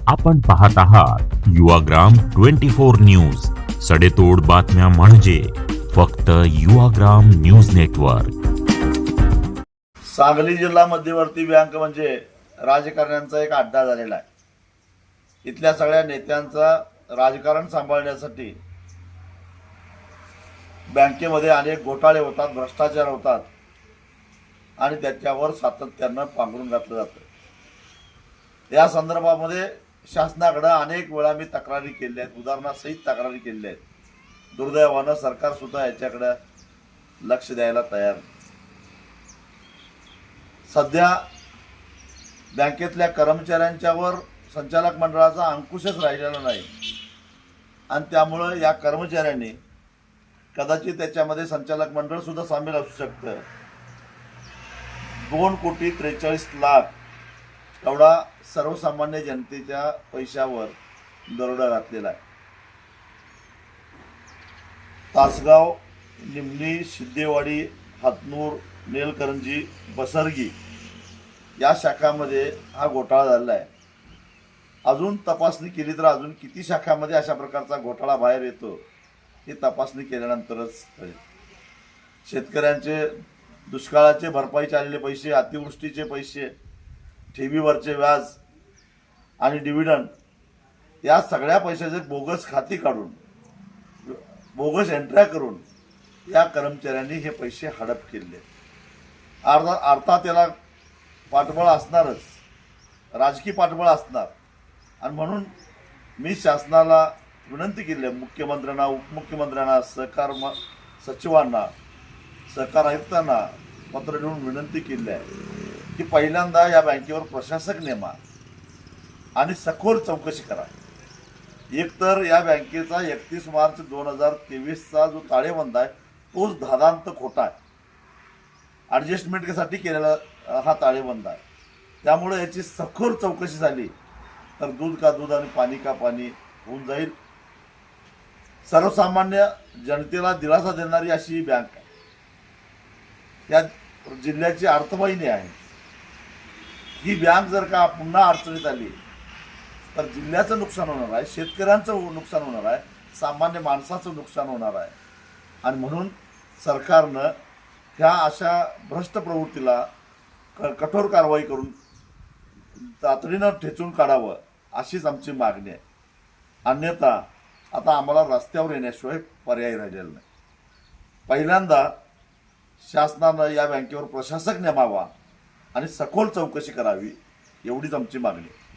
आपण पाहत आहात युवाग्राम 24 न्यूज, सडेतोड बातम्या म्हणजे फक्त युवाग्राम न्यूज नेटवर्क। सांगली जिल्हा मध्यवर्ती बँक म्हणजे राजकारण्यांचा एक अड्डा झालेला आहे। इथल्या सगळ्या नेत्यांचा राजकारण सांभाळण्यासाठी बँकेमध्ये अनेक घोटाळे होतात, भ्रष्टाचार होतात आणि त्याच्यावर सातत्यानं पांघरून घातलं जातं। या संदर्भामध्ये शासनाकडे अनेक वेळा मी तक्रारी केल्या आहेत, उदाहरणासहित तक्रारी केल्या आहेत। दुर्दैवानं सरकार सुद्धा याच्याकडे लक्ष द्यायला तयार नाही। सध्या बँकेतल्या कर्मचाऱ्यांच्यावर संचालक मंडळाचा अंकुशच राहिलेला नाही आणि त्यामुळे या कर्मचाऱ्यांनी कदाचित त्याच्यामध्ये संचालक मंडळ सुद्धा सामील असू शकतं। 2,43,00,00,000 एवढा सर्वसामान्य जनतेच्या पैशावर दरोडा घातलेला आहे। तासगाव, निमणी, सिद्धेवाडी, हातनूर, नेलकरंजी, बसरगी या शाखामध्ये हा घोटाळा झालेला आहे। अजून तपासणी केली तर अजून किती शाखामध्ये अशा प्रकारचा घोटाळा बाहेर येतो हे तपासणी केल्यानंतरच कळेल। शेतकऱ्यांचे दुष्काळाचे भरपाईचे आलेले पैसे, अतिवृष्टीचे पैसे, ठेवीवरचे व्याज आणि डिव्हिडंड या सगळ्या पैशाचे बोगस खाती काढून, बोगस एंट्र्या करून या कर्मचाऱ्यांनी हे पैसे हडप केले। अर्थात त्याला पाठबळ असणारच, राजकीय पाठबळ असणार आणि म्हणून मी शासनाला विनंती केली आहे, मुख्यमंत्र्यांना, उपमुख्यमंत्र्यांना, सहकार सचिवांना, सहकार आयुक्तांना पत्र लिहून विनंती केली आहे की पहिल्यांदा या बँकेवर प्रशासक नेमा आणि सखोल चौकशी करा। एकतर या बँकेचा 31 मार्च 2023चा जो ताळेबंद आहे तोच धादांत खोटा आहे। ॲडजस्टमेंटसाठी केलेला हा ताळेबंद आहे, त्यामुळे याची सखोल चौकशी झाली तर दूध का दूध आणि पाणी का पाणी होऊन जाईल। सर्वसामान्य जनतेला दिलासा देणारी अशी ही बँक आहे, या जिल्ह्याची अर्थवाहिनी आहे। ही बँक जर का पुन्हा अडचणीत आली तर जिल्ह्याचं नुकसान होणार आहे, शेतकऱ्यांचं नुकसान होणार आहे, सामान्य माणसाचं नुकसान होणार आहे आणि म्हणून सरकारनं ह्या अशा भ्रष्ट प्रवृत्तीला कठोर कारवाई करून तातडीनं ठेचून काढावं अशीच आमची मागणी आहे। अन्यथा आता आम्हाला रस्त्यावर येण्याशिवाय पर्याय राहिलेला नाही। पहिल्यांदा शासनानं या बँकेवर प्रशासक नेमावा आणि सखोल चौकशी करावी एवढीच आमची मागणी आहे।